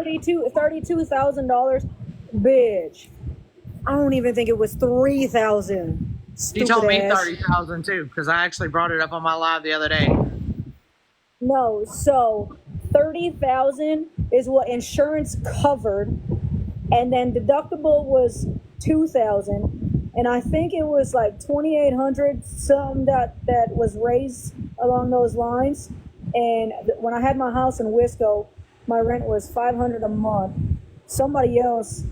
$32,000, bitch. I don't even think it was 3,000. She told me 30,000 too, because I actually brought it up on my live the other day. No, so 30,000 is what insurance covered, and then deductible was 2,000, and I think it was like 2,800 something that was raised along those lines. And when I had my house in Wisco, my rent was $500 a month. Somebody else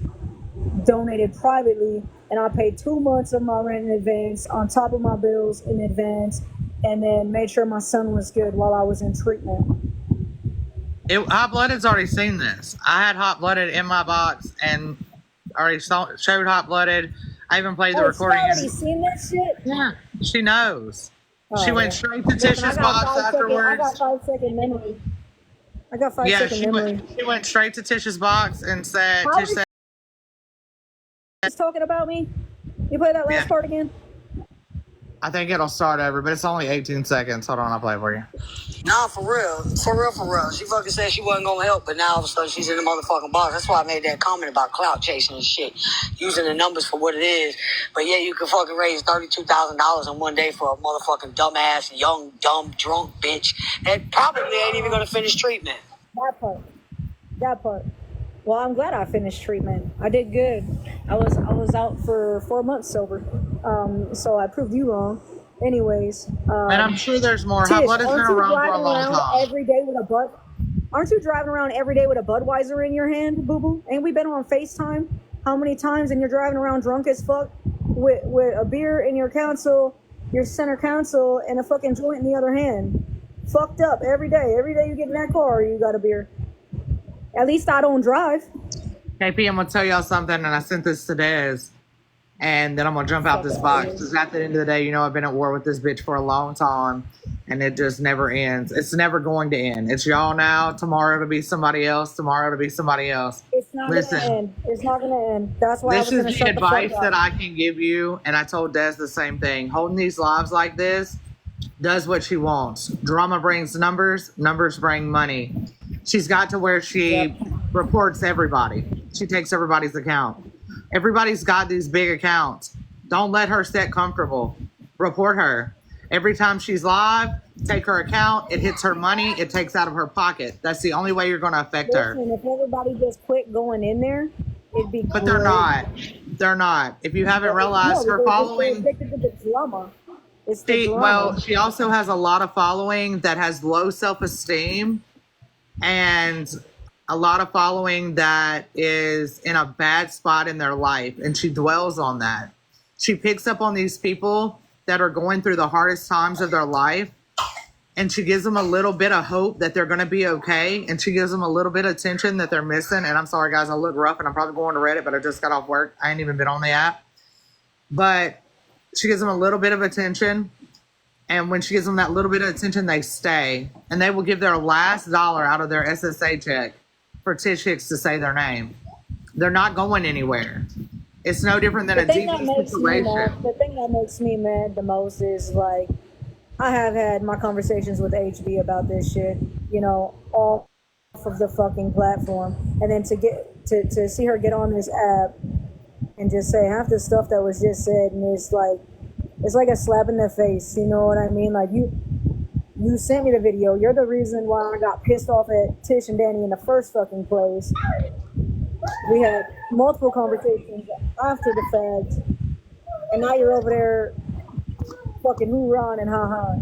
donated privately, and I paid 2 months of my rent in advance on top of my bills in advance, and then made sure my son was good while I was in treatment. Hot Blooded's already seen this. I had Hot Blooded in my box and already showed Hot Blooded. I even played the recording. She's already seen this shit? Yeah, she knows. She went straight to Tish's box afterwards. I got 5 second memory. She went straight to Tish's box and said, Tish said, "She's talking about me." You play that last part again? I think it'll start over, but it's only 18 seconds. Hold on, I'll play it for you. Nah, for real. She fucking said she wasn't gonna help, but now all of a sudden she's in the motherfucking box. That's why I made that comment about clout chasing and shit, using the numbers for what it is. But yeah, you can fucking raise $32,000 in one day for a motherfucking dumbass, young, dumb, drunk bitch that probably ain't even gonna finish treatment. That part. Well, I'm glad I finished treatment. I did good. I was out for 4 months sober, so I proved you wrong. Anyways, and I'm sure there's more. Hot Blooded's been around for a long time. Every day with a Aren't you driving around every day with a Budweiser in your hand, boo boo? Ain't we been on FaceTime? How many times? And you're driving around drunk as fuck with a beer in your center console, and a fucking joint in the other hand. Fucked up every day. Every day you get in that car, you got a beer. At least I don't drive. KP, I'm going to tell y'all something, and I sent this to Dez, and then I'm going to jump out this box, because at the end of the day, you know I've been at war with this bitch for a long time, and it just never ends. It's never going to end. It's y'all now. Tomorrow it'll be somebody else. Tomorrow it'll be somebody else. It's not going to end. It's not going to end. That's why this is the advice that I can give you, and I told Dez the same thing. Holding these lives like this does what she wants. Drama brings numbers. Numbers bring money. She's got to where she reports everybody. She takes everybody's account. Everybody's got these big accounts. Don't let her sit comfortable. Report her. Every time she's live, take her account. It hits her money. It takes out of her pocket. That's the only way you're going to affect her. If everybody just quit going in there, it'd be But they're not. They're not. If you haven't realized, her following... They're addicted to the drama. Well, she also has a lot of following that has low self-esteem, and a lot of following that is in a bad spot in their life, and she dwells on that. She picks up on these people that are going through the hardest times of their life, and she gives them a little bit of hope that they're going to be okay, and she gives them a little bit of attention that they're missing. And I'm sorry, guys, I look rough, and I'm probably going to Reddit, but I just got off work. I ain't even been on the app. But she gives them a little bit of attention, and when she gives them that little bit of attention, they stay, and they will give their last dollar out of their SSA check for Tish Hicks to say their name. They're not going anywhere. It's no different than a deep situation. The thing that makes me mad the most is, like, I have had my conversations with HB about this shit, you know, off of the fucking platform, and then to see her get on this app and just say half the stuff that was just said, and it's like a slap in the face, you know what I mean? Like, you sent me the video. You're the reason why I got pissed off at Tish and Danny in the first fucking place. We had multiple conversations after the fact, and now you're over there fucking hoorahing and ha-ha.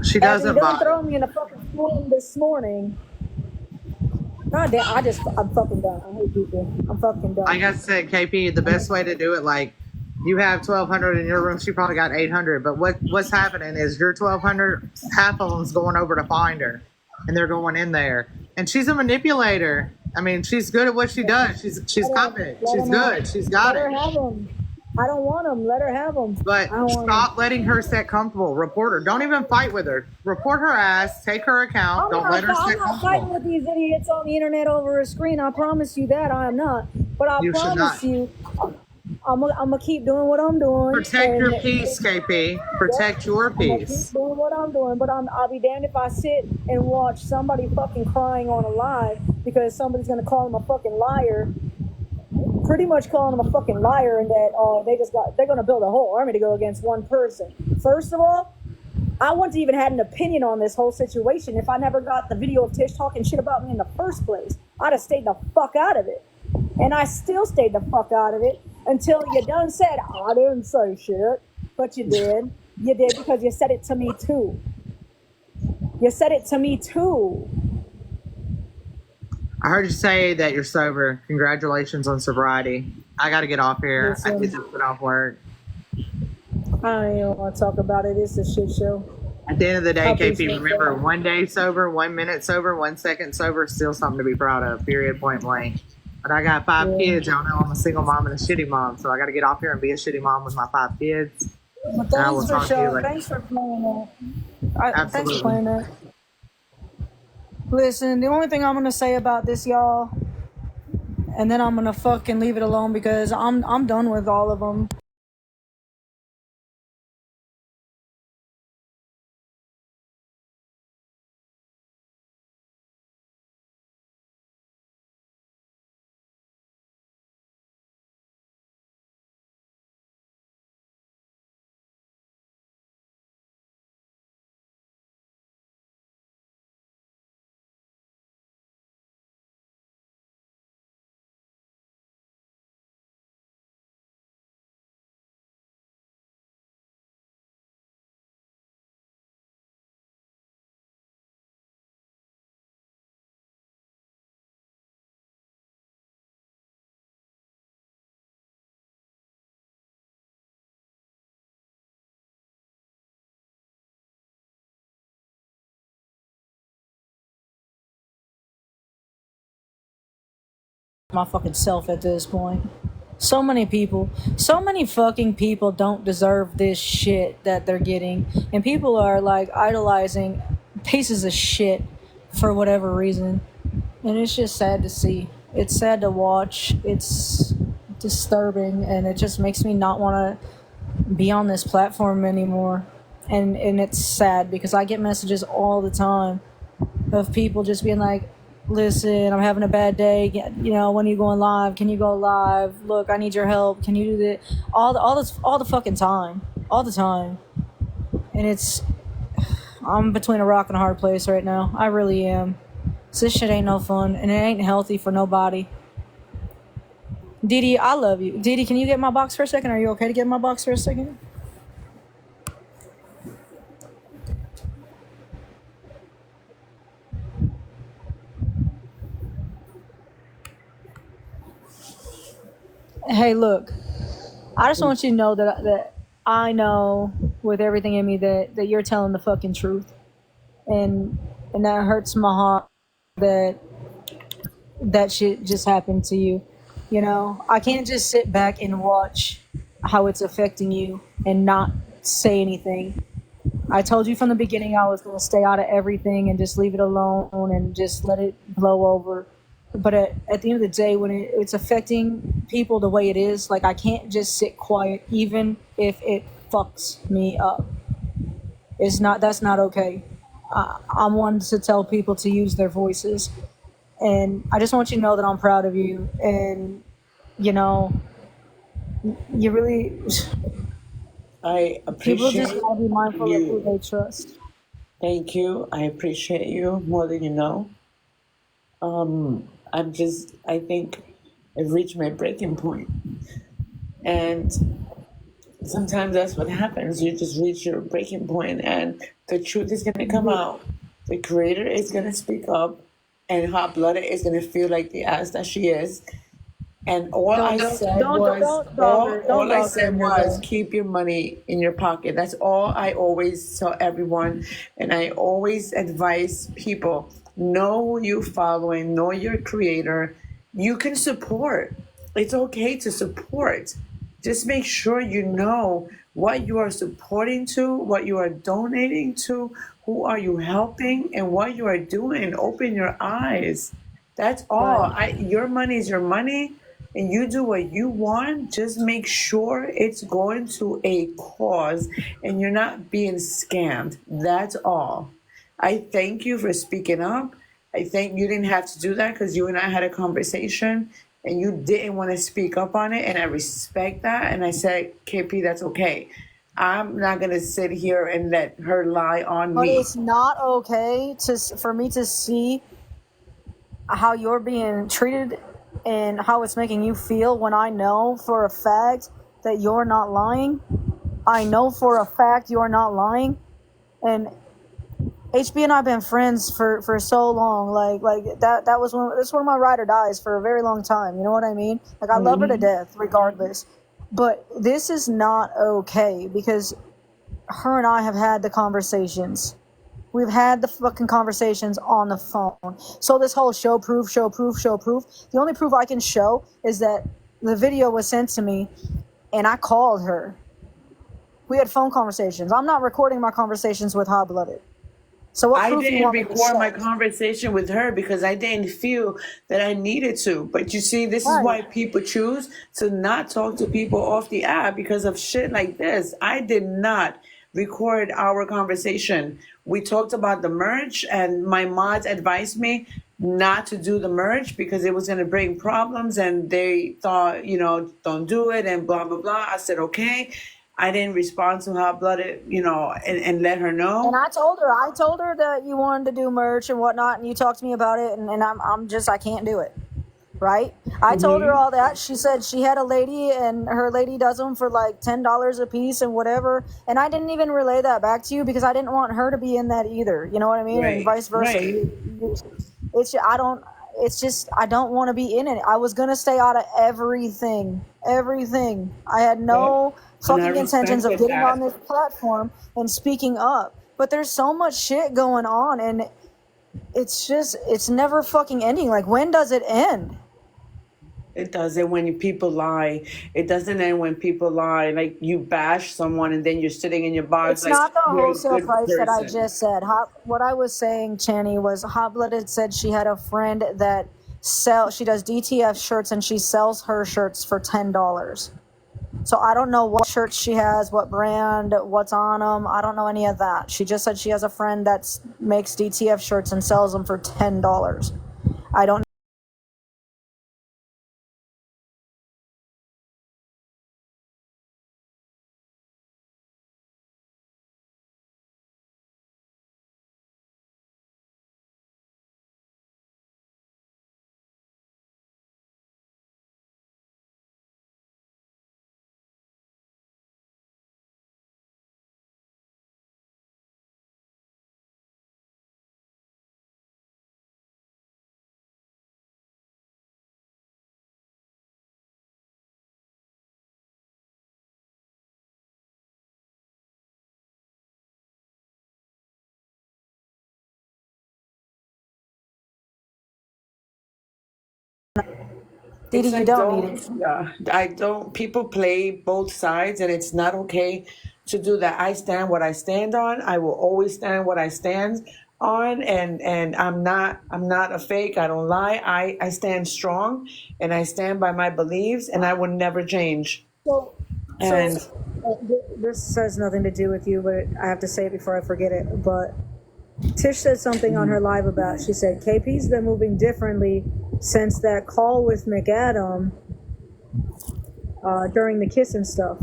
She doesn't throw me in the fucking room this morning. God damn, I'm fucking done. I hate people. I'm fucking done. Like I said, KP, the best way to do it, like, you have 1,200 in your room. She probably got 800. But what's happening is your 1,200, half of them's going over to find her, and they're going in there. And she's a manipulator. I mean, she's good at what she does. She's competent. She's good. She's got it. Let her have them. I don't want them. Let her have them. But stop letting her sit comfortable. Report her. Don't even fight with her. Report her ass. Take her account. Don't let her sit comfortable. I'm not fighting with these idiots on the internet over a screen. I promise you that I am not. But I promise you, I'm gonna keep doing what I'm doing. Protect your peace, KP. Protect your I'm gonna keep peace. doing what I'm doing, but I'll be damned if I sit and watch somebody fucking crying on a live because somebody's gonna call him a fucking liar, pretty much calling him a fucking liar, and that they're gonna build a whole army to go against one person. First of all, I wouldn't even had an opinion on this whole situation if I never got the video of Tish talking shit about me in the first place. I'd have stayed the fuck out of it. And I still stayed the fuck out of it until you done said, I didn't say shit. But you did. You did because you said it to me too. You said it to me too. I heard you say that you're sober. Congratulations on sobriety. I got to get off here. I Listen. need to get off work. I don't even want to talk about it. It's a shit show. At the end of the day, I KP, appreciate remember, that. 1 day sober, 1 minute sober, 1 second sober, still something to be proud of, period, point blank. But I got 5 Yeah. kids. Y'all know I'm a single mom and a shitty mom, so I got to get off here and be a shitty mom with my 5 kids. But I will thanks for talk to you showing. later. Thanks for playing that. Thanks Absolutely. for playing that. Listen, the only thing I'm gonna say about this, y'all, and then I'm gonna fucking leave it alone because I'm done with all of them. My fucking self at this point. So many people, so many fucking people don't deserve this shit that they're getting. And people are like idolizing pieces of shit for whatever reason. And it's just sad to see. It's sad to watch. It's disturbing and it just makes me not want to be on this platform anymore. And it's sad because I get messages all the time of people just being like, listen, I'm having a bad day. You know, when are you going live? Can you go live? Look, I need your help. Can you do that? All the fucking time, all the time. And I'm between a rock and a hard place right now. I really am. So this shit ain't no fun, and it ain't healthy for nobody. Didi, I love you. Didi, can you get my box for a second? Are you okay to get my box for a second? Hey, look. I just want you to know that I know with everything in me that you're telling the fucking truth, and that hurts my heart that shit just happened to you. You know, I can't just sit back and watch how it's affecting you and not say anything. I told you from the beginning I was going to stay out of everything and just leave it alone and just let it blow over. But at the end of the day, when it's affecting people the way it is, like I can't just sit quiet, even if it fucks me up. That's not okay. I'm one to tell people to use their voices, and I just want you to know that I'm proud of you. And you know, you really I people just appreciate gotta be mindful of who you. they trust. Thank you. I appreciate you more than you know. I think I've reached my breaking point. And sometimes that's what happens. You just reach your breaking point and the truth is going to come out. The creator is going to speak up and Hot Blooded is going to feel like the ass that she is. And all I said was keep your money in your pocket. That's all I always tell everyone. And I always advise people, know who you're following, know your creator. You can support. It's okay to support. Just make sure you know what you are supporting to, what you are donating to, who are you helping, and what you are doing. Open your eyes. That's all. Your money is your money. and you do what you want, just make sure it's going to a cause and you're not being scammed. That's all. I thank you for speaking up. I think you didn't have to do that because you and I had a conversation and you didn't want to speak up on it. And I respect that. And I said, KP, that's okay. I'm not going to sit here and let her lie on But me. it's not okay for me to see how you're being treated and how it's making you feel when I know for a fact that you're not lying. I know for a fact you're not lying. And HB and I've been friends for so long. Like that was that's one of my ride or dies for a very long time. You know what I mean? Like I love her to death, regardless. But this is not okay because her and I have had the conversations. We've had the fucking conversations on the phone. So this whole show proof. The only proof I can show is that the video was sent to me and I called her. We had phone conversations. I'm not recording my conversations with Hot Blooded. So what I proof you didn't want me to record my show? conversation with her because I didn't feel that I needed to. But you see, this is Right. why people choose to not talk to people off the app because of shit like this. I did not record our conversation. We talked about the merge, and my mods advised me not to do the merge because it was going to bring problems, and they thought, don't do it, and blah, blah, blah. I said, okay. I didn't respond to Hot Blooded, and let her know. And I told her that you wanted to do merch and whatnot, and you talked to me about it, and I can't do it. Right? I told her all that. She said she had a lady and her lady does them for like $10 a piece and whatever. And I didn't even relay that back to you because I didn't want her to be in that either. You know what I mean? Right, And vice versa. right. I don't want to be in it. I was going to stay out of everything. I had no And I fucking intentions of respected getting that. on this platform and speaking up. But there's so much shit going on and it's never fucking ending. Like, when does it end? It doesn't when people lie. It doesn't end when people lie. Like you bash someone and then you're sitting in your box It's like not the you're a wholesale good price that I person. just said. What I was saying, Channy, was Hot Blooded said she had a friend that she does DTF shirts and she sells her shirts for $10. So I don't know what shirts she has, what brand, what's on them. I don't know any of that. She just said she has a friend that makes DTF shirts and sells them for $10. I don't Didi, It's you like don't need it. I don't people play both sides and it's not okay to do that. I stand what I stand on. I will always stand what I stand on and I'm not a fake. I don't lie. I stand strong and I stand by my beliefs and I will never change. So, And this has nothing to do with you, but I have to say it before I forget it. But Tish said something on her live about, she said, KP's been moving differently since that call with McAdam during the kissing stuff.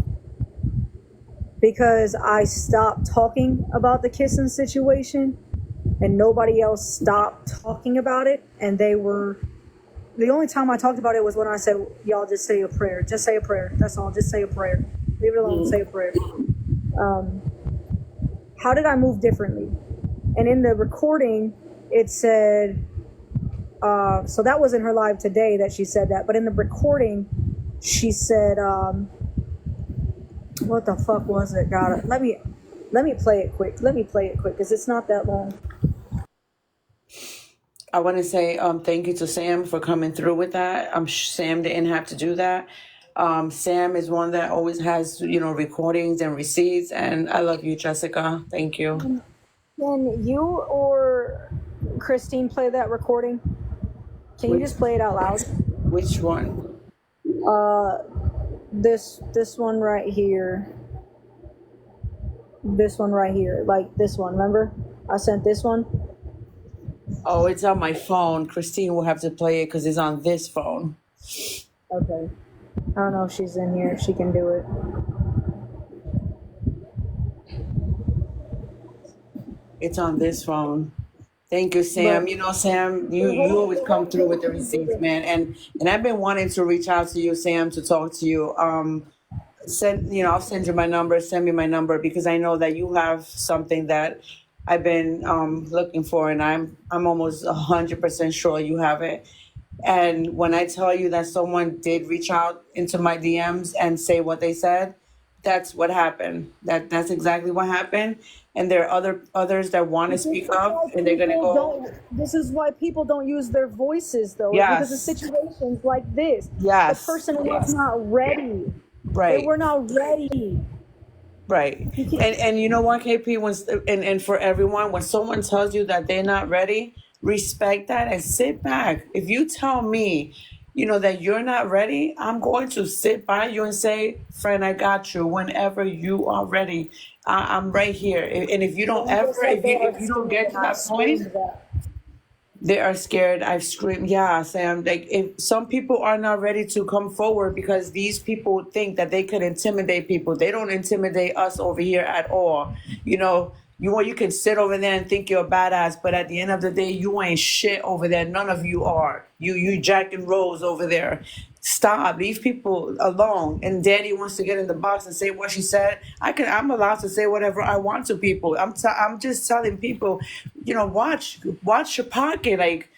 Because I stopped talking about the kissing situation and nobody else stopped talking about it. And the only time I talked about it was when I said, y'all just say a prayer. Just say a prayer. That's all. Just say a prayer. Leave it alone. Say a prayer. How did I move differently? And in the recording, it said, so that was in her live today that she said that. But in the recording, she said, what the fuck was it? God, let me play it quick. Let me play it quick because it's not that long. I want to say thank you to Sam for coming through with that. Sam didn't have to do that. Sam is one that always has, recordings and receipts. And I love you, Jessica. Thank you. Can you or Christine play that recording? Can you just play it out loud? Which one? This one right here. This one right here. Like this one. Remember? I sent this one. Oh, it's on my phone. Christine will have to play it because it's on this phone. Okay. I don't know if she's in here. If she can do it. It's on this phone. Thank you, Sam. But You know, Sam, you always come through with the receipts, man. And I've been wanting to reach out to you, Sam, to talk to you. I'll send you my number. Send me my number because I know that you have something that I've been looking for, and I'm almost 100% sure you have it. And when I tell you that someone did reach out into my DMs and say what they said, that's what happened. That's exactly what happened. And there are others that want to speak up, and they're gonna go. This is why people don't use their voices, though, because of Yes, situations like this. The yes, person was yes, not ready. They right. were not ready. Right. You can't. And you know what, KP, and for everyone, when someone tells you that they're not ready, respect that and sit back. If you tell me, that you're not ready, I'm going to sit by you and say, friend, I got you whenever you are ready. I'm right here. And if you don't You ever, just said they are if you don't scared, get and to I that point, screamed that. they are scared. I've screamed. Yeah, Sam. Like, if some people are not ready to come forward because these people think that they could intimidate people. They don't intimidate us over here at all. You can sit over there and think you're a badass, but at the end of the day, you ain't shit over there. None of you are. You Jack and Rose over there. Stop. Leave people alone. And Daddy wants to get in the box and say what she said. I'm allowed to say whatever I want to people. I'm just telling people, watch your pocket. Like,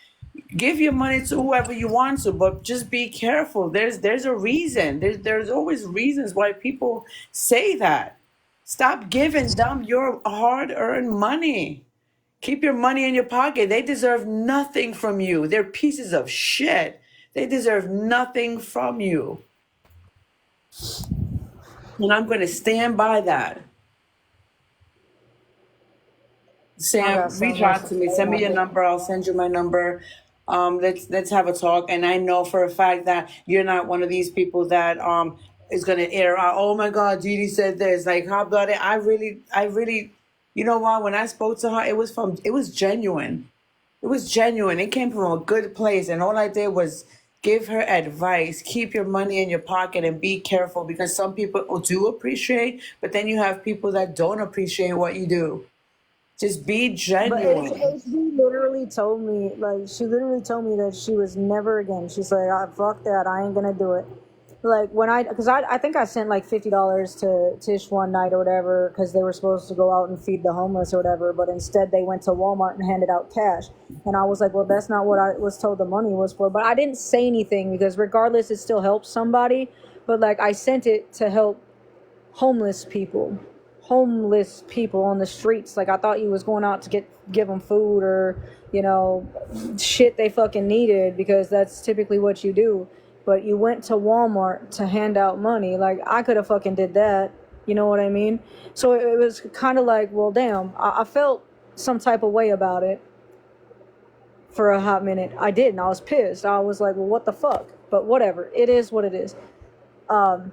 give your money to whoever you want to, but just be careful. There's a reason. There's always reasons why people say that. Stop giving them your hard-earned money. Keep your money in your pocket. They deserve nothing from you. They're pieces of shit. They deserve nothing from you. And I'm going to stand by that. I Sam, got so reach much out to to me. say Send me about your this. number. I'll send you my number. Let's have a talk. And I know for a fact that you're not one of these people that is gonna air out. Oh my God, Didi said this. Like, how about it? I really, you know what? When I spoke to her, it was genuine. It was genuine. It came from a good place, and all I did was give her advice. Keep your money in your pocket and be careful because some people do appreciate, but then you have people that don't appreciate what you do. Just be But genuine. HB literally told me, like, she literally told me that she was never again. She's like, fuck that, I ain't gonna do it. Like, because I think I sent like $50 to Tish one night or whatever, because they were supposed to go out and feed the homeless or whatever, but instead they went to Walmart and handed out cash. And I was like, well, that's not what I was told the money was for. But I didn't say anything because regardless, it still helps somebody. But like, I sent it to help homeless people on the streets. Like, I thought he was going out to give them food or shit they fucking needed, because that's typically what you do. But you went to Walmart to hand out money. Like, I could have fucking did that, you know what I mean? So it was kind of like, well, damn, I felt some type of way about it for a hot minute. I did, and I was pissed. I was like, well, what the fuck? But whatever, it is what it is. I've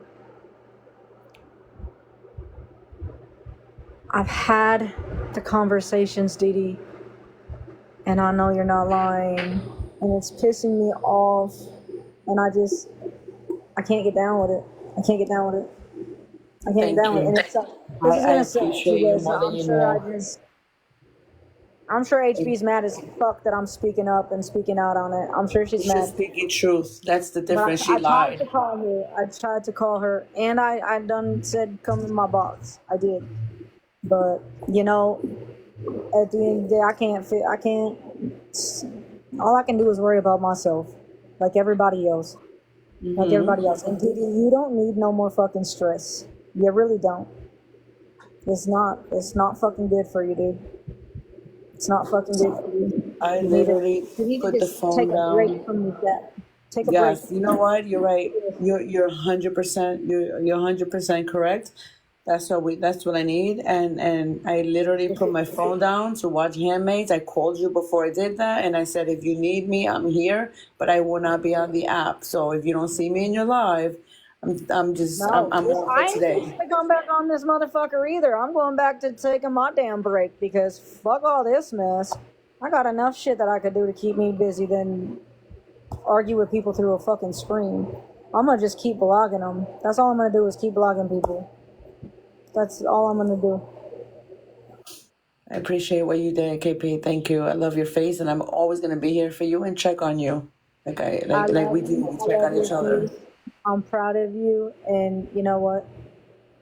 had the conversations, Didi, and I know you're not lying, and it's pissing me off, and I can't get down with it. I can't get down with it. I can't Thank get down with it. you. And it's this is I gonna suck appreciate you because more than you know. I'm sure HB's mad as fuck that I'm speaking up and speaking out on it. I'm sure she's She's mad. speaking truth. That's the But difference. She I tried to lied. call her. And I done said come in my box. I did. But at the end of the day, I can't. All I can do is worry about myself, like everybody else. Like everybody else. And Didi, you don't need no more fucking stress. You really don't. It's not fucking good for you, dude. It's not fucking good for you. I You literally need to put the just take phone a break down. from that. Take a break. Yes, you know what? You're right. You're 100%. You're 100% correct. That's what I need. And I literally put my phone down to watch Handmaids. I called you before I did that, and I said, if you need me, I'm here, but I will not be on the app. So if you don't see me in your live, I'm just No, I'm on I for ain't today. gonna come back on this motherfucker either. I'm going back to taking my damn break because fuck all this mess. I got enough shit that I could do to keep me busy than argue with people through a fucking screen. I'm gonna just keep blogging them. That's all I'm gonna do is keep blogging people. That's all I'm gonna do. I appreciate what you did, KP. Thank you. I love your face, and I'm always gonna be here for you and check on you, like we do. We I check love on you each other. too. I'm proud of you, and you know what?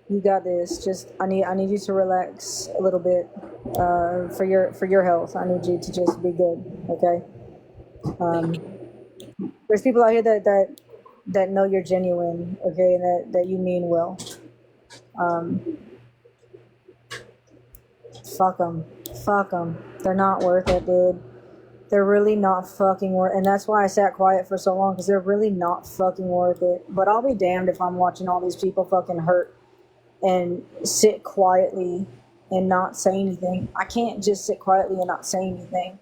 You got this. Just I need you to relax a little bit for your health. I need you to just be good. Okay. There's people out here that know you're genuine. Okay, and that you mean well. Fuck them. Fuck them. They're not worth it, dude. They're really not fucking worth it. And that's why I sat quiet for so long, because they're really not fucking worth it. But I'll be damned if I'm watching all these people fucking hurt and sit quietly and not say anything. I can't just sit quietly and not say anything.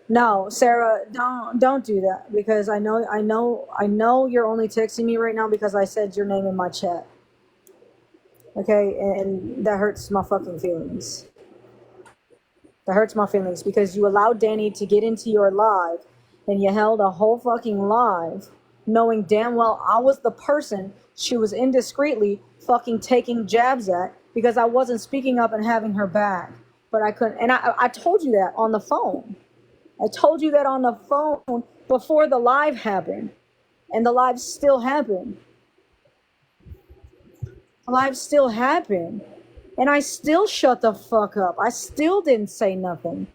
No, Sarah, don't do that, because I know you're only texting me right now because I said your name in my chat. Okay, and that hurts my fucking feelings. That hurts my feelings because you allowed Danny to get into your live and you held a whole fucking live knowing damn well I was the person she was indiscreetly fucking taking jabs at because I wasn't speaking up and having her back. But I couldn't. And I told you that on the phone. I told you that on the phone before the live happened. And the live still happened. The live still happened. And I still shut the fuck up. I still didn't say nothing.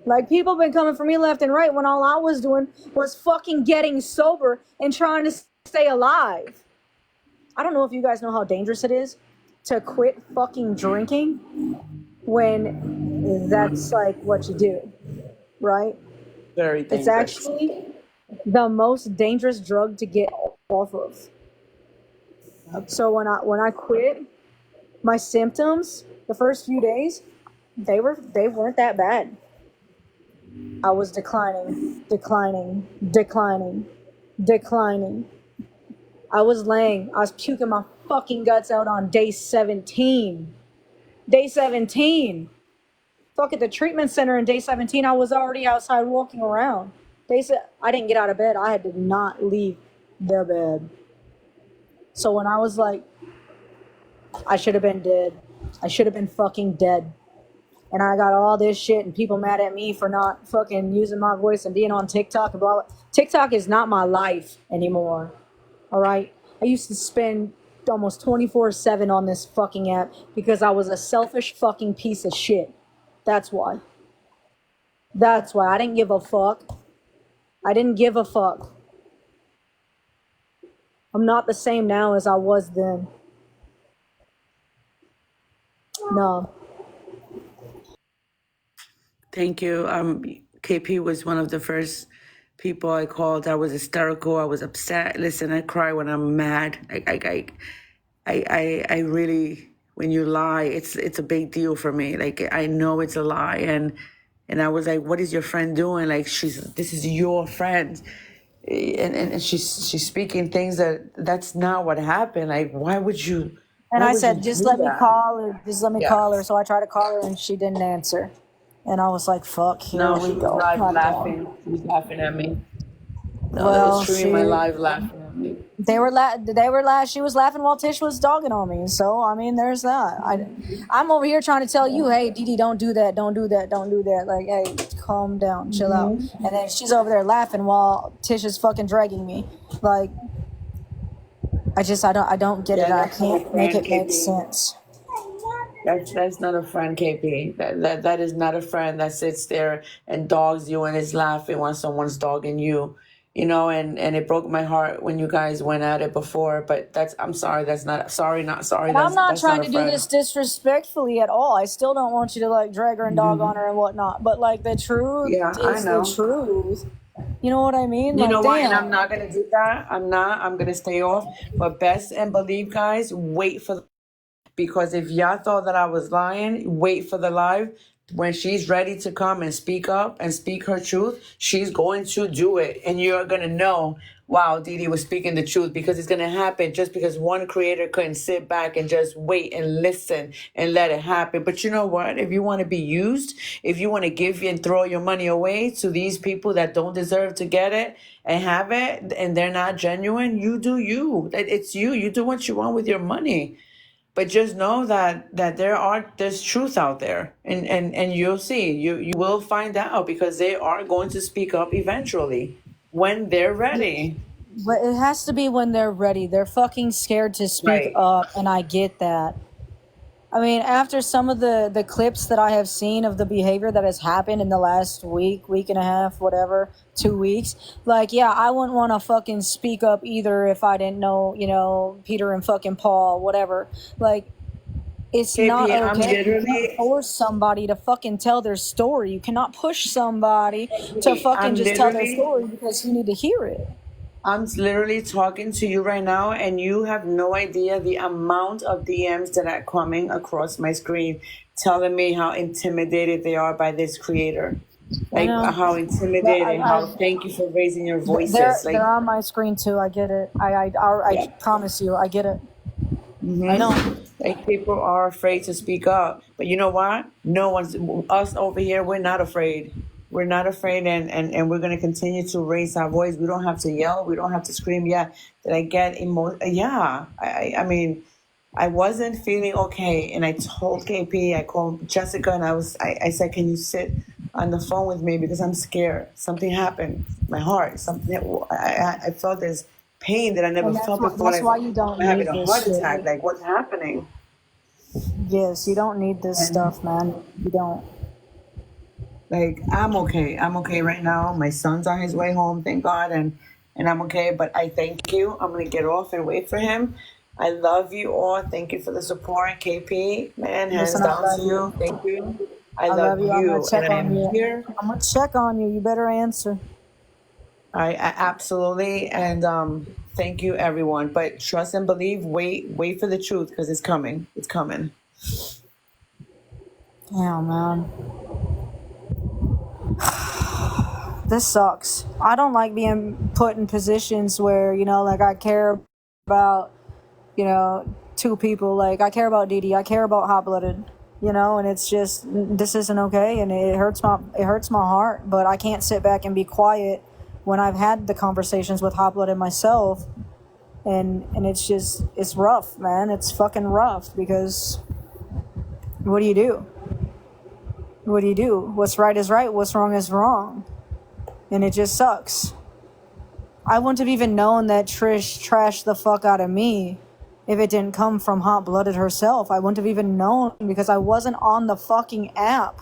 Like, people been coming for me left and right when all I was doing was fucking getting sober and trying to stay alive. I don't know if you guys know how dangerous it is to quit fucking drinking when that's like what you do, right? Very dangerous. It's actually the most dangerous drug to get off of. So when I quit, my symptoms the first few days, they weren't that bad. I was declining. I was puking my fucking guts out on day 17. Day 17. Fuck at the treatment center in day 17, I was already outside walking around. I didn't get out of bed. I did not leave the bed. So when I was like, I should have been dead. I should have been fucking dead. And I got all this shit and people mad at me for not fucking using my voice and being on TikTok and blah, blah. TikTok is not my life anymore. All right? I used to spend almost 24/7 on this fucking app because I was a selfish fucking piece of shit. That's why. I didn't give a fuck. I'm not the same now as I was then. No. Thank you. KP was one of the first people I called. I was hysterical. I was upset. Listen, I cry when I'm mad. I really, when you lie, it's a big deal for me. Like, I know it's a lie, and I was like, what is your friend doing? Like, this is your friend, and she's speaking things that's not what happened. Like, why would you? And why I would said, you just do let me that? call her. Just let me Yeah. call her. So I tried to call her and she didn't answer. And I was like, fuck, here No, we she was go. live My laughing. God. She was laughing at me. No, that Well, was truly my live laughing at me. she was laughing while Tish was dogging on me. So, I mean, there's that. I'm over here trying to tell you, hey, Didi, don't do that. Like, hey, calm down, chill out. And then she's over there laughing while Tish is fucking dragging me. Like, I don't get it. I that's not a can't make friend, it make KP. sense. That's not a friend, KP. That is not a friend that sits there and dogs you and is laughing when someone's dogging you. You know, and it broke my heart when you guys went at it before. But I'm sorry. That's not sorry. Not sorry. And I'm not that's trying not to a do friend. this disrespectfully at all. I still don't want you to like drag her and dog on her and whatnot. But like the truth Yeah, I is know. the truth. You know what I mean? You Like, know what? And I'm damn. not gonna do that. I'm not. I'm gonna stay off. But best and believe, guys, wait for, because if y'all thought that I was lying, wait for the live. When she's ready to come and speak up and speak her truth, she's going to do it. And you're going to know, wow, Didi was speaking the truth, because it's going to happen just because one creator couldn't sit back and just wait and listen and let it happen. But you know what? If you want to be used, if you want to give and throw your money away to these people that don't deserve to get it and have it, and they're not genuine, you do you. It's you. You do what you want with your money. But just know that there's truth out there, and you'll see, you will find out, because they are going to speak up eventually when they're ready. But it has to be when they're ready. They're fucking scared to speak Right. up, and I get that. I mean, after some of the clips that I have seen of the behavior that has happened in the last week and a half, whatever, 2 weeks, like, yeah, I wouldn't want to fucking speak up either if I didn't know, Peter and fucking Paul, whatever. Like, it's not KP, I'm okay. You cannot literally, force somebody to fucking tell their story. You cannot push somebody to fucking I'm just tell their literally story because you need to hear it. I'm literally talking to you right now, and you have no idea the amount of DMs that are coming across my screen telling me how intimidated they are by this creator. I Like, know. how But intimidating, how thank you for raising your voices. Like, they're on my screen too. I get it. I yeah. promise you, I get it. I know. Mm-hmm. Like, people are afraid to speak up, but you know what? No one's, us over here. We're not afraid. We're not afraid, and we're gonna continue to raise our voice. We don't have to yell. We don't have to scream. Yeah, did I get Yeah, I mean, I wasn't feeling okay, and I told KP. I called Jessica, and I said, "Can you sit on the phone with me, because I'm scared. Something happened. My heart. Something. I felt this pain that I never And felt before. that's Like, why you don't I'm having need a this heart shit. attack. Like, what's happening? Yes, you don't need this And stuff, man. You don't. like, I'm okay. I'm okay right now. My son's on his way home, thank God, and I'm okay. But I thank you. I'm gonna get off and wait for him. I love you all. Thank you for the support, KP. Man, hands Listen, I down love to you. you. Thank you. I I love love you. I'm gonna you, and check I on am you. here. I'm gonna check on you. You better answer. I absolutely, and thank you, everyone. But trust and believe. Wait for the truth, because it's coming. It's coming. Yeah, man. This sucks. I don't like being put in positions where, like, I care about, two people. Like, I care about Didi. I care about Hot Blooded. And it's just, this isn't okay, and it hurts my heart. But I can't sit back and be quiet when I've had the conversations with Hot Blooded myself, and it's rough, man. It's fucking rough, because what do you do? What do you do? What's right is right. What's wrong is wrong. And it just sucks. I wouldn't have even known that Trish trashed the fuck out of me if it didn't come from Hot Blooded herself. I wouldn't have even known, because I wasn't on the fucking app.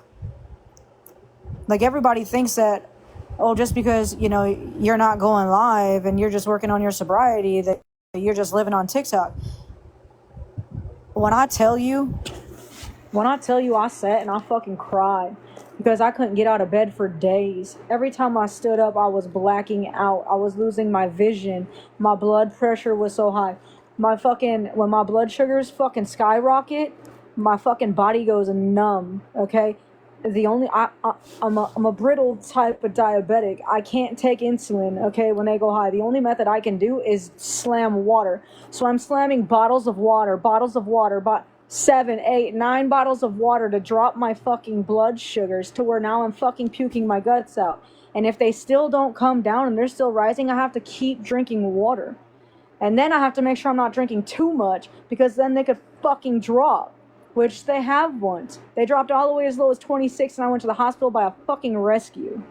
Like, everybody thinks that, oh, just because, you're not going live and you're just working on your sobriety, that you're just living on TikTok. When I tell you I sat and I fucking cried, because I couldn't get out of bed for days. Every time I stood up, I was blacking out. I was losing my vision. My blood pressure was so high. When my blood sugars fucking skyrocket, my fucking body goes numb, okay? I'm a brittle type of diabetic. I can't take insulin, okay, when they go high. The only method I can do is slam water. So I'm slamming bottles of water, 7, 8, 9 bottles of water to drop my fucking blood sugars, to where now I'm fucking puking my guts out. And if they still don't come down and they're still rising, I have to keep drinking water. And then I have to make sure I'm not drinking too much, because then they could fucking drop, which they have once. They dropped all the way as low as 26, and I went to the hospital by a fucking rescue.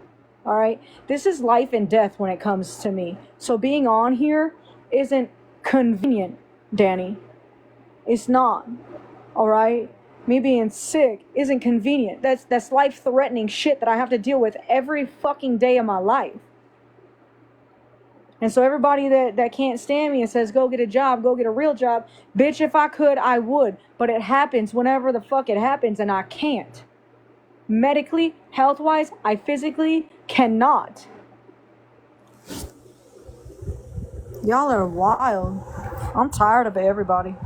All right? This is life and death when it comes to me. So being on here isn't convenient, Danny. It's not. All right? Me being sick isn't convenient. That's life-threatening shit that I have to deal with every fucking day of my life. And so everybody that can't stand me and says, go get a job, go get a real job, bitch, if I could, I would. But it happens whenever the fuck it happens, and I can't. Medically, health-wise, I physically cannot. Y'all are wild. I'm tired of everybody.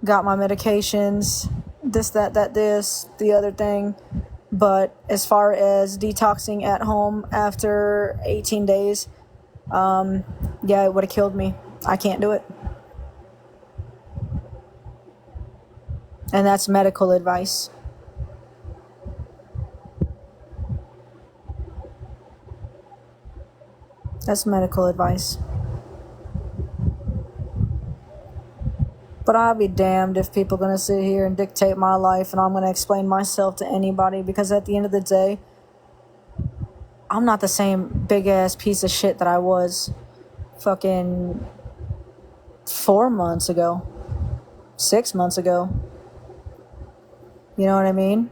Got my medications, this, the other thing. But as far as detoxing at home after 18 days, yeah, it would have killed me. I can't do it. And that's medical advice. That's medical advice. But I'll be damned if people are going to sit here and dictate my life and I'm going to explain myself to anybody, because at the end of the day, I'm not the same big ass piece of shit that I was fucking 4 months ago, 6 months ago. You know what I mean?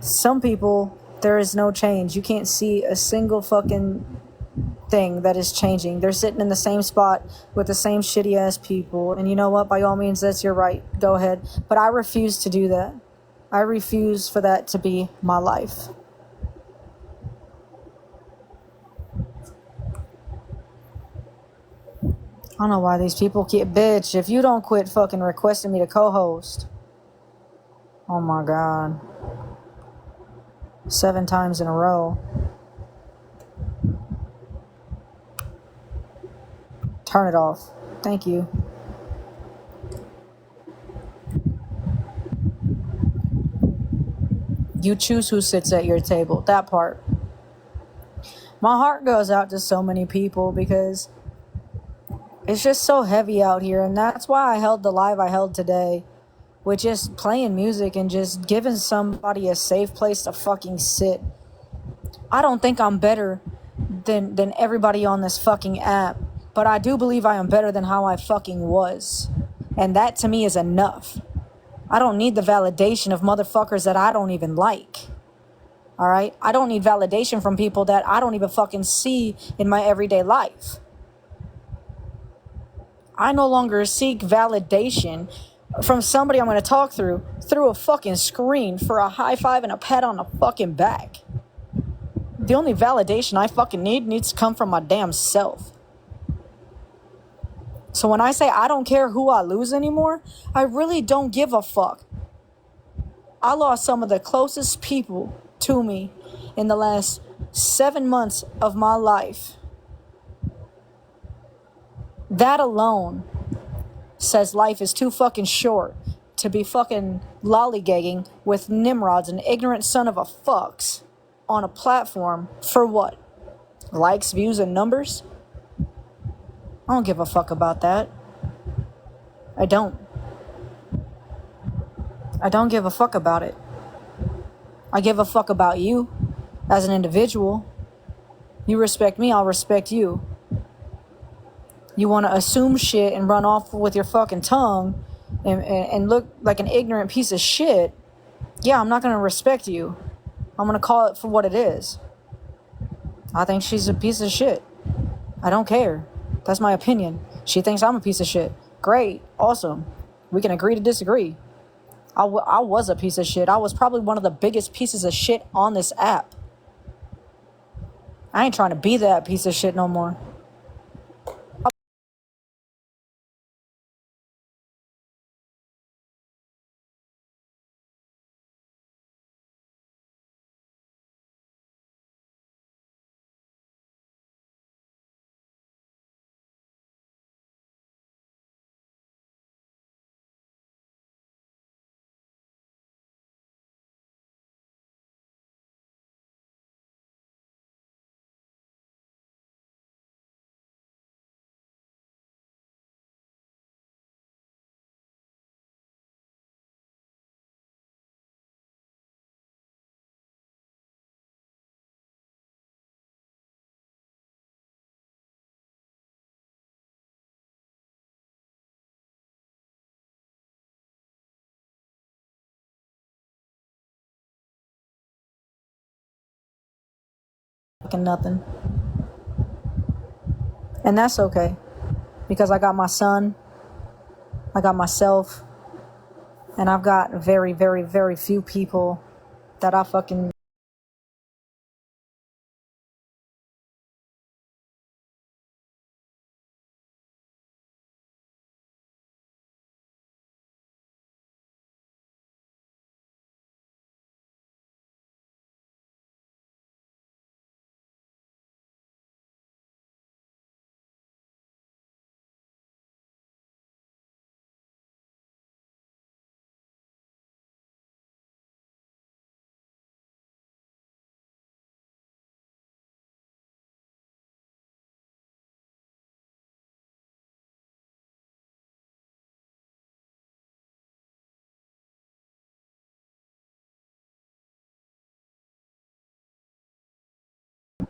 Some people, there is no change. You can't see a single fucking thing that is changing. They're sitting in the same spot with the same shitty ass people. And you know what? By all means, that's your right. Go ahead. But I refuse to do that. I refuse for that to be my life. I don't know why these people keep... Bitch, if you don't quit fucking requesting me to co-host. Oh my God. 7 times in a row. Turn it off. Thank you. You choose who sits at your table. That part. My heart goes out to so many people because it's just so heavy out here. And that's why I held the live I held today, with just playing music and just giving somebody a safe place to fucking sit. I don't think I'm better than everybody on this fucking app, but I do believe I am better than how I fucking was. And that to me is enough. I don't need the validation of motherfuckers that I don't even like. Alright? I don't need validation from people that I don't even fucking see in my everyday life. I no longer seek validation from somebody I'm going to talk through a fucking screen for a high five and a pat on the fucking back. The only validation I fucking needs to come from my damn self. So when I say I don't care who I lose anymore, I really don't give a fuck. I lost some of the closest people to me in the last 7 months of my life. That alone says life is too fucking short to be fucking lollygagging with Nimrods, an ignorant son of a fucks, on a platform for what? Likes, views, and numbers? I don't give a fuck about that. I don't. I don't give a fuck about it. I give a fuck about you as an individual. You respect me, I'll respect you. You want to assume shit and run off with your fucking tongue and look like an ignorant piece of shit. Yeah, I'm not going to respect you. I'm going to call it for what it is. I think she's a piece of shit. I don't care. That's my opinion. She thinks I'm a piece of shit. Great. Awesome. We can agree to disagree. I was a piece of shit. I was probably one of the biggest pieces of shit on this app. I ain't trying to be that piece of shit no more. fucking nothing. And that's okay. Because I got my son, I got myself, and I've got very, very, very few people that I fucking...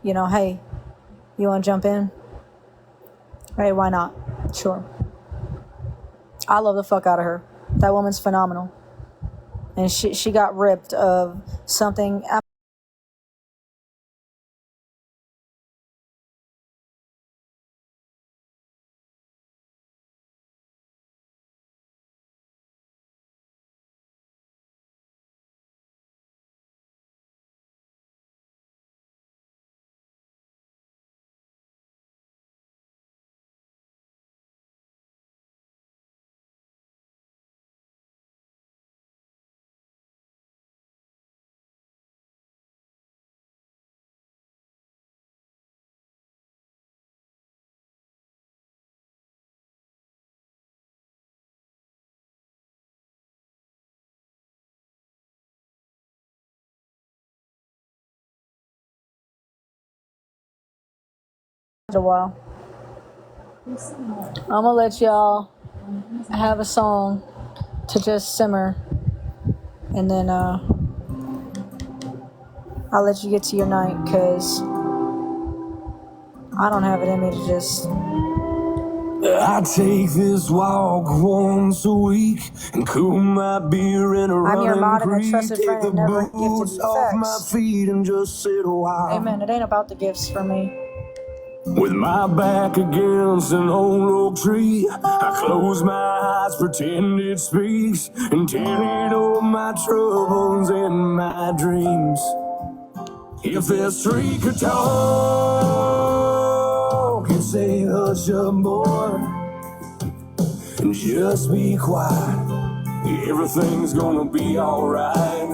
You know, hey, you want to jump in? Hey, why not? Sure. I love the fuck out of her. That woman's phenomenal. And she got ripped of something... A while. I'm gonna let y'all have a song to just simmer, and then I'll let you get to your night, because I don't have it in me to just... I take this walk once a week and cool my beer in a I'm your mod running and a creek. trusted Take friend the and never gifted boots you off my facts. feet and just sit a while. Amen. It ain't about the gifts for me. With my back against an old oak tree, I close my eyes, pretend it speaks, and tell it all my troubles and my dreams. If this tree could talk, it'd say, hush up, boy, and just be quiet. Everything's gonna be alright.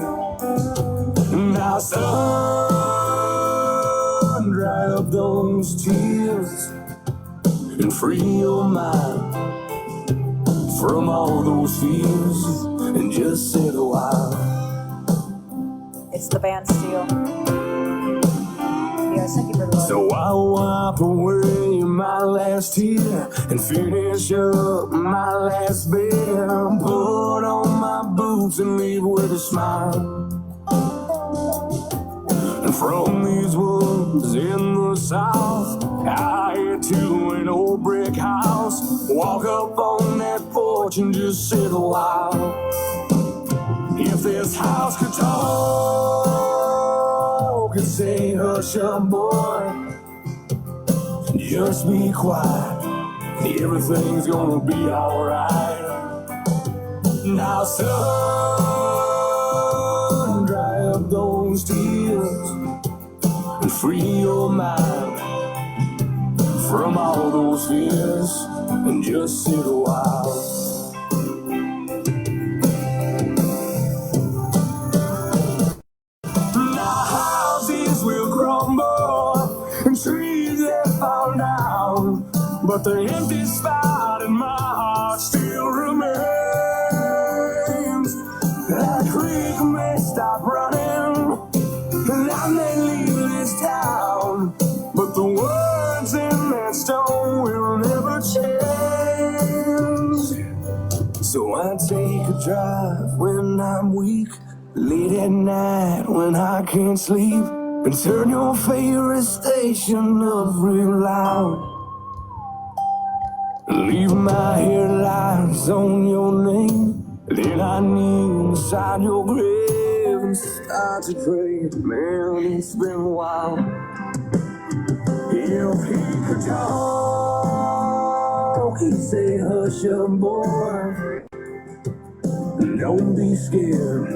Now, son, dry up those tears and free your mind from all those fears and just sit a while. It's the band Steel. Yes, thank you for the love. So I wipe away my last tear and finish up my last bit. Put on my boots and leave with a smile. And from these woods in the south, I head to an old brick house. Walk up on that porch and just sit a while. If this house could talk and say, hush up, boy, just be quiet. Everything's gonna be alright. Now, son, dry up those tears and free your mind from all those fears and just sit a while. Now houses will crumble and trees that fall down, but the empty spot in my heart still remains. That creek may stop running and I may leave this town, but the words in that stone will never change. So I take a drive when I'm weak, late at night when I can't sleep, and turn your favorite station up real loud. Leave my headlights on your name, then I kneel beside your grave and start to pray. Man, it's been a while. If he could talk, he'd say, hush up, boy. Don't be scared,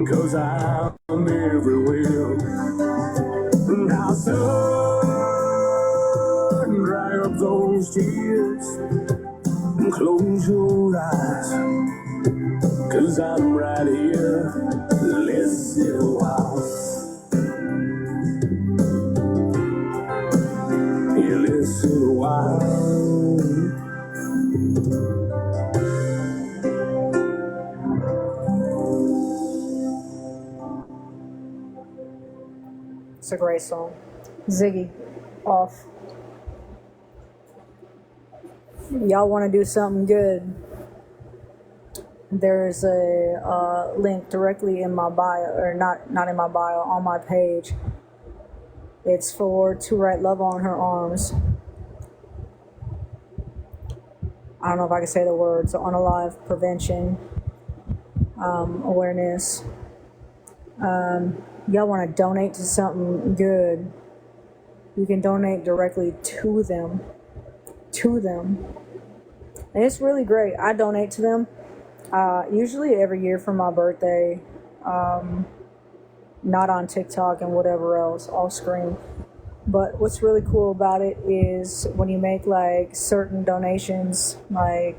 'cause I'm everywhere. Now, son, dry up those tears and close your eyes, 'cause I'm right here. Listen a while. Yeah, listen a while. It's a great song. Ziggy, off. Y'all want to do something good? There's a link directly in my bio, or not in my bio, on my page. It's for To Write Love on Her Arms. I don't know if I can say the words. Unalive prevention, awareness. Y'all want to donate to something good, you can donate directly to them. And it's really great. I donate to them usually every year for my birthday, not on TikTok and whatever else, off screen. But what's really cool about it is when you make like certain donations, like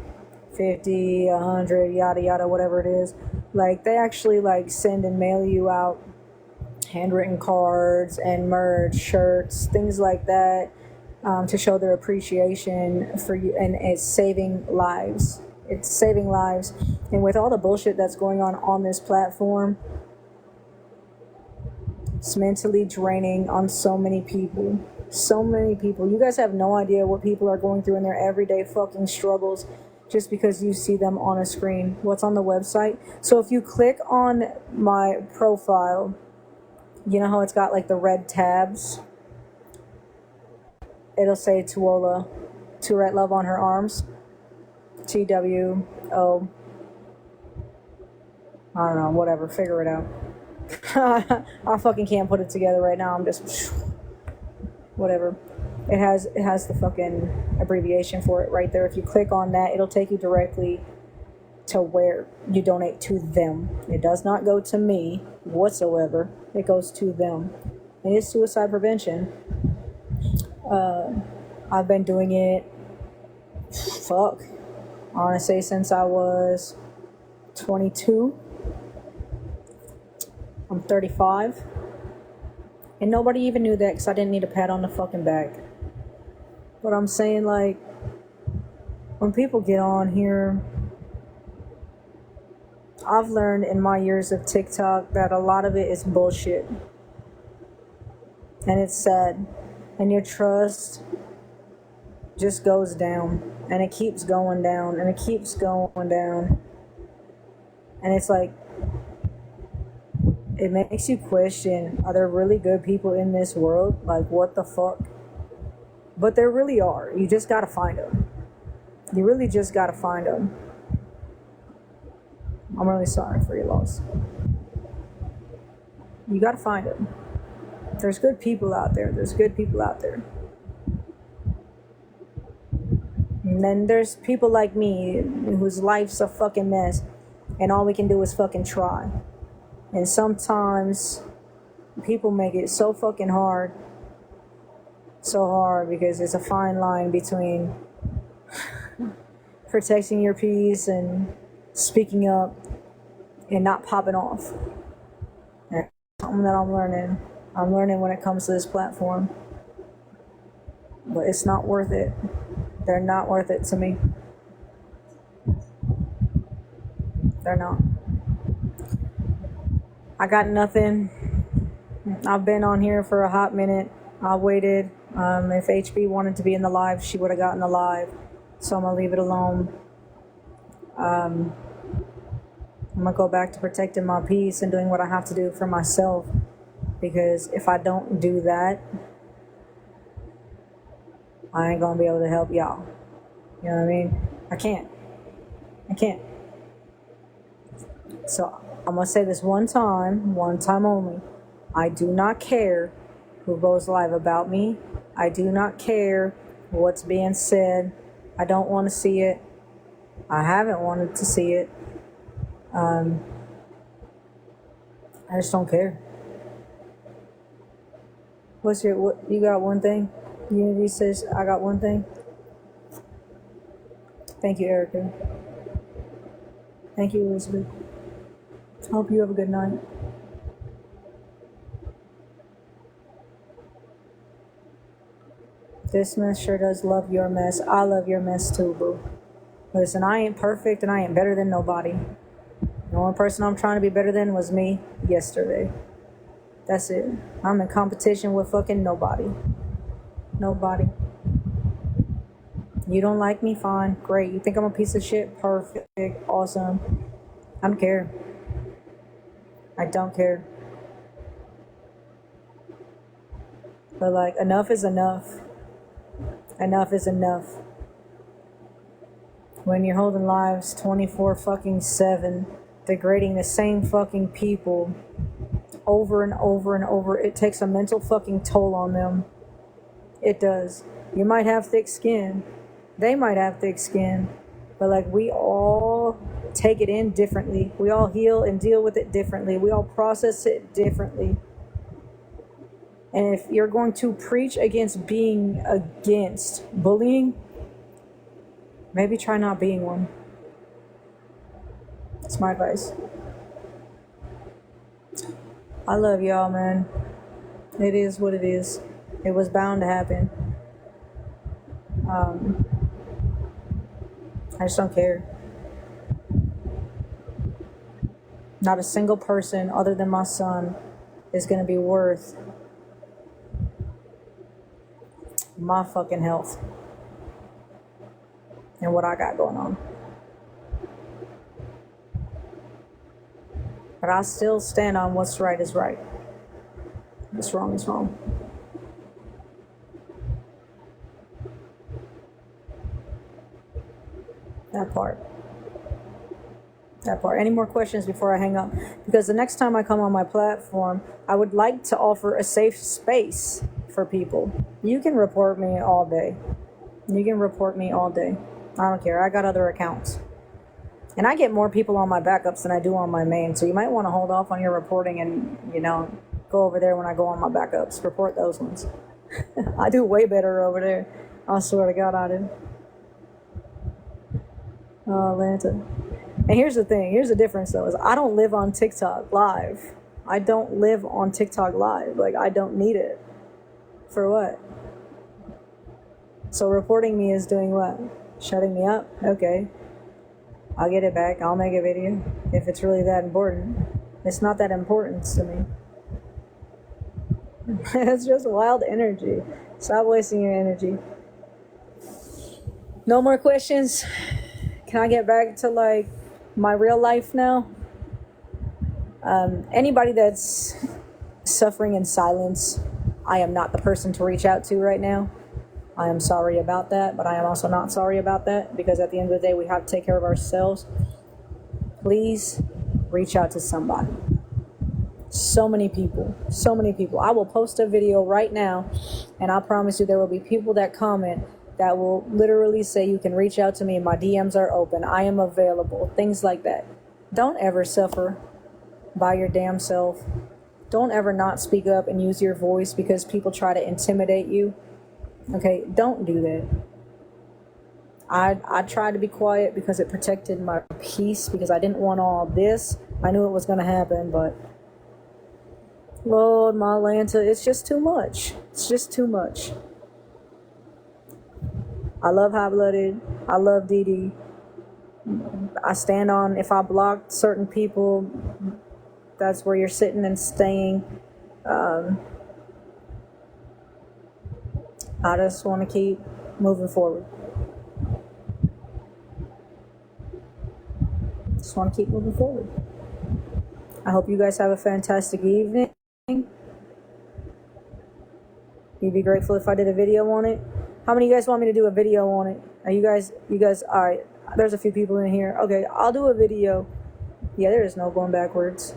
50, 100, yada yada, whatever it is, like they actually like send and mail you out handwritten cards and merch, shirts, things like that, to show their appreciation for you. And it's saving lives. It's saving lives. And with all the bullshit that's going on this platform, it's mentally draining on so many people. So many people. You guys have no idea what people are going through in their everyday fucking struggles just because you see them on a screen. What's on the website? So if you click on my profile, you know how it's got like the red tabs? It'll say Tuola, To Write Love on Her Arms. TWO. I don't know, whatever, figure it out. I fucking can't put it together right now. I'm just whatever. It has the fucking abbreviation for it right there. If you click on that, it'll take you directly to where you donate to them. It does not go to me whatsoever. It goes to them. And it's suicide prevention. I've been doing it, I want to say since I was 22. I'm 35. And nobody even knew that because I didn't need a pat on the fucking back. But I'm saying, like, when people get on here, I've learned in my years of TikTok that a lot of it is bullshit. And it's sad. And your trust just goes down. And it keeps going down. And it keeps going down. And it's like, it makes you question, are there really good people in this world? Like, what the fuck? But there really are. You just gotta find them. You really just gotta find them. I'm really sorry for your loss. You gotta find them. There's good people out there. There's good people out there. And then there's people like me whose life's a fucking mess. And all we can do is fucking try. And sometimes people make it so fucking hard. So hard because it's a fine line between protecting your peace and speaking up and not popping off. And that's something that I'm learning. I'm learning when it comes to this platform. But it's not worth it. They're not worth it to me. They're not. I got nothing. I've been on here for a hot minute. I waited. If HB wanted to be in the live, she would have gotten the live. So I'm going to leave it alone. I'm going to go back to protecting my peace and doing what I have to do for myself. Because if I don't do that, I ain't going to be able to help y'all. You know what I mean? I can't. So I'm going to say this one time only. I do not care who goes live about me I do not care what's being said. I don't want to see it. I haven't wanted to see it. I just don't care. What you got one thing? Unity says I got one thing. Thank you, Erica. Thank you, Elizabeth. Hope you have a good night. This mess sure does love your mess. I love your mess too, boo. Listen, I ain't perfect and I ain't better than nobody. The only person I'm trying to be better than was me yesterday. That's it. I'm in competition with fucking nobody. Nobody. You don't like me? Fine. Great. You think I'm a piece of shit? Perfect. Awesome. I don't care. I don't care. But like, enough is enough. Enough is enough. When you're holding lives 24-7, degrading the same fucking people over and over and over, it takes a mental fucking toll on them. It does. You might have thick skin. They might have thick skin. But like, we all take it in differently. We all heal and deal with it differently. We all process it differently. And if you're going to preach against being against bullying, maybe try not being one. That's my advice. I love y'all, man. It is what it is. It was bound to happen. I just don't care. Not a single person other than my son is going to be worth my fucking health and what I got going on. But I still stand on what's right is right. What's wrong is wrong. That part. That part. Any more questions before I hang up? Because the next time I come on my platform, I would like to offer a safe space for people. You can report me all day. You can report me all day. I don't care. I got other accounts. And I get more people on my backups than I do on my main. So you might want to hold off on your reporting and, go over there when I go on my backups. Report those ones. I do way better over there. I swear to God I do. Oh, Atlanta. And here's the thing. Here's the difference, though, is I don't live on TikTok live. I don't live on TikTok live. Like, I don't need it. For what? So reporting me is doing what? Shutting me up? Okay. I'll get it back. I'll make a video if it's really that important. It's not that important to me. It's just wild energy. Stop wasting your energy. No more questions? Can I get back to like my real life now? Anybody that's suffering in silence, I am not the person to reach out to right now. I am sorry about that, but I am also not sorry about that, because at the end of the day, we have to take care of ourselves. Please reach out to somebody. So many people. I will post a video right now, and I promise you there will be people that comment that will literally say, you can reach out to me, my DMs are open, I am available, things like that. Don't ever suffer by your damn self. Don't ever not speak up and use your voice because people try to intimidate you. Okay, don't do that. I tried to be quiet because it protected my peace, because I didn't want all this. I knew it was going to happen, but Lord, my Atlanta, it's just too much. It's just too much. I love Hot Blooded. I love Dee Dee. I stand on, if I blocked certain people, that's where you're sitting and staying. I just want to keep moving forward. Just want to keep moving forward. I hope you guys have a fantastic evening. You'd be grateful if I did a video on it. How many of you guys want me to do a video on it? Are you guys, all right, there's a few people in here. Okay, I'll do a video. Yeah, there is no going backwards.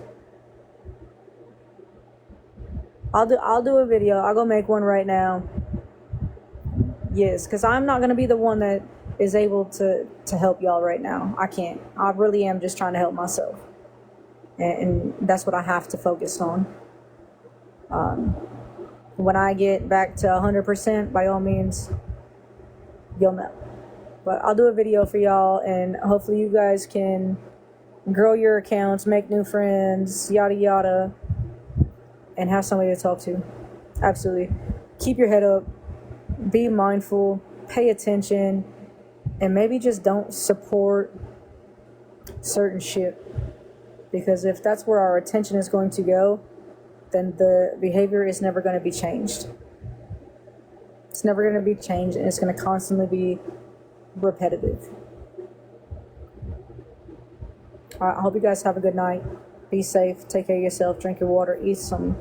I'll do a video. I'll go make one right now. Yes, because I'm not going to be the one that is able to help y'all right now. I can't. I really am just trying to help myself. And that's what I have to focus on. When I get back to 100%, by all means, you'll know. But I'll do a video for y'all, and hopefully you guys can grow your accounts, make new friends, yada yada, and have somebody to talk to. Absolutely. Keep your head up. Be mindful. Pay attention. And maybe just don't support certain shit. Because if that's where our attention is going to go, then the behavior is never going to be changed. It's never going to be changed, and it's going to constantly be repetitive. All right, I hope you guys have a good night. Be safe. Take care of yourself. Drink your water. Eat some